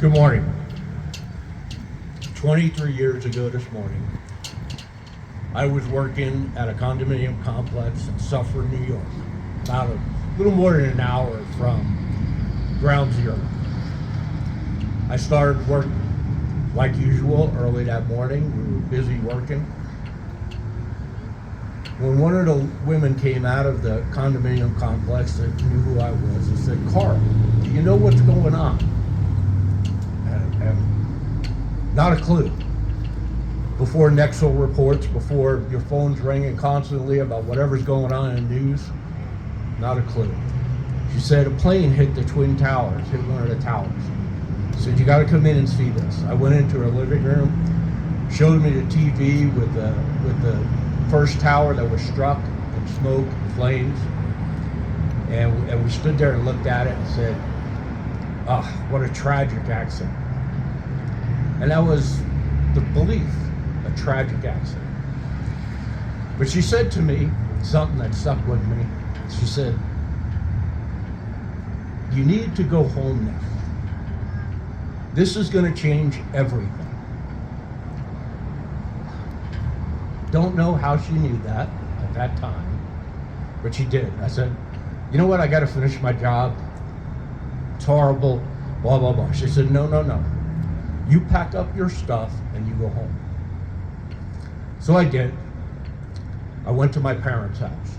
Good morning. 23 years ago this morning, I was working at a condominium complex in Suffolk, New York, about a little more than an hour from Ground Zero. I started work like usual early that morning. We were busy working. When one of the women came out of the condominium complex that knew who I was and said, "Carl, do you know what's going on?" And not a clue. Before Nexel reports, before your phone's ringing constantly about whatever's going on in the news, not a clue. She said a plane hit the Twin Towers, hit one of the towers. She said, "You got to come in and see this." I went into her living room, showed me the TV with the first tower that was struck and smoke and flames, and we stood there and looked at it and said, "Ah, what a tragic accident." And that was the belief, a tragic accident. But she said to me something that stuck with me. She said, "You need to go home now. This is going to change everything." Don't know how she knew that at that time, but she did. I said, "You know what? I got to finish my job. It's horrible, blah, blah, blah." She said, No. You pack up your stuff and you go home." So I did. I went to my parents' house.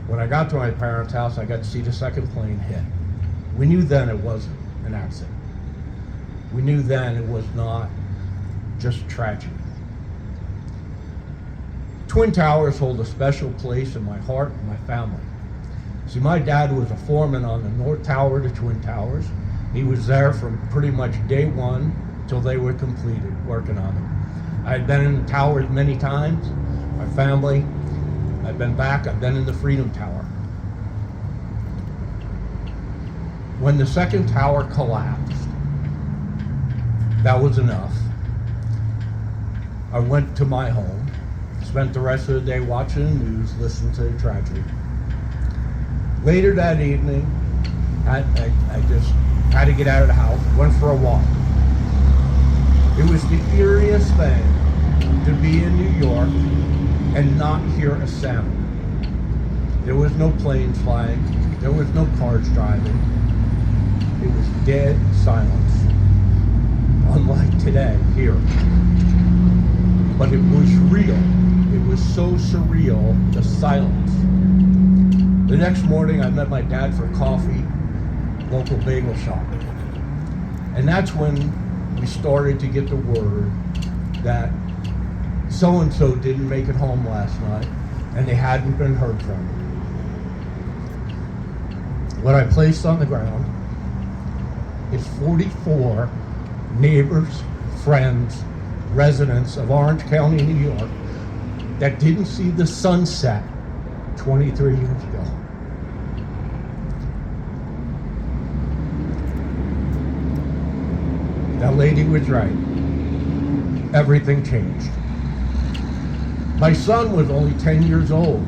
When I got to my parents' house, I got to see the second plane hit. We knew then it wasn't an accident. We knew then it was not just tragedy. Twin Towers hold a special place in my heart and my family. See, my dad was a foreman on the North Tower to Twin Towers. He was there from pretty much day one till they were completed, working on it. I've been in the towers many times. My family, I've been back. I've been in the Freedom Tower. When the second tower collapsed, that was enough. I went to my home, spent the rest of the day watching the news, listening to the tragedy. Later that evening, I just had to get out of the house, went for a walk. It was the eeriest thing to be in New York and not hear a sound. There was no planes flying, there was no cars driving. It was dead silence, unlike today here. But it was real. It was so surreal, the silence. The next morning, I met my dad for coffee, local bagel shop. And that's when we started to get the word that so-and-so didn't make it home last night, and they hadn't been heard from. What I placed on the ground is 44 neighbors, friends, residents of Orange County, New York, that didn't see the sunset 23 years ago. That lady was right. Everything changed. My son was only 10 years old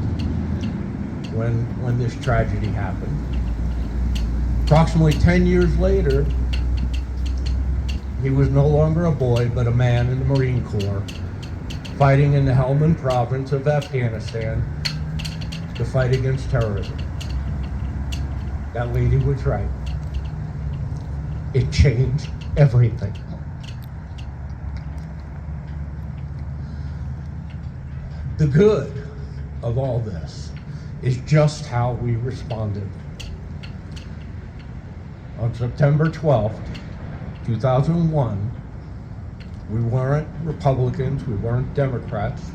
when this tragedy happened. Approximately 10 years later, he was no longer a boy, but a man in the Marine Corps, fighting in the Helmand province of Afghanistan to fight against terrorism. That lady was right. It changed everything. The good of all this is just how we responded. On September 12th, 2001, we weren't Republicans, we weren't Democrats,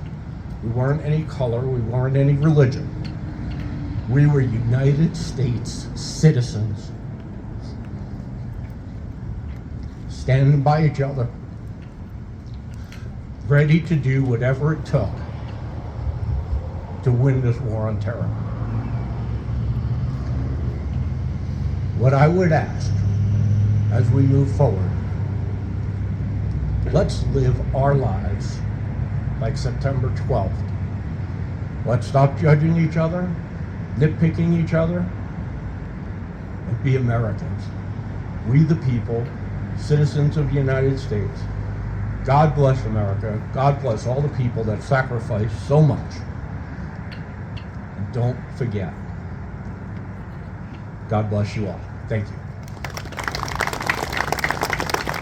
we weren't any color, we weren't any religion. We were United States citizens, standing by each other, ready to do whatever it took to win this war on terror. What I would ask as we move forward, let's live our lives like September 12th. Let's stop judging each other, nitpicking each other, and be Americans. we the people, citizens of the United States, God bless America. God bless all the people that sacrificed so much. And don't forget. God bless you all. Thank you.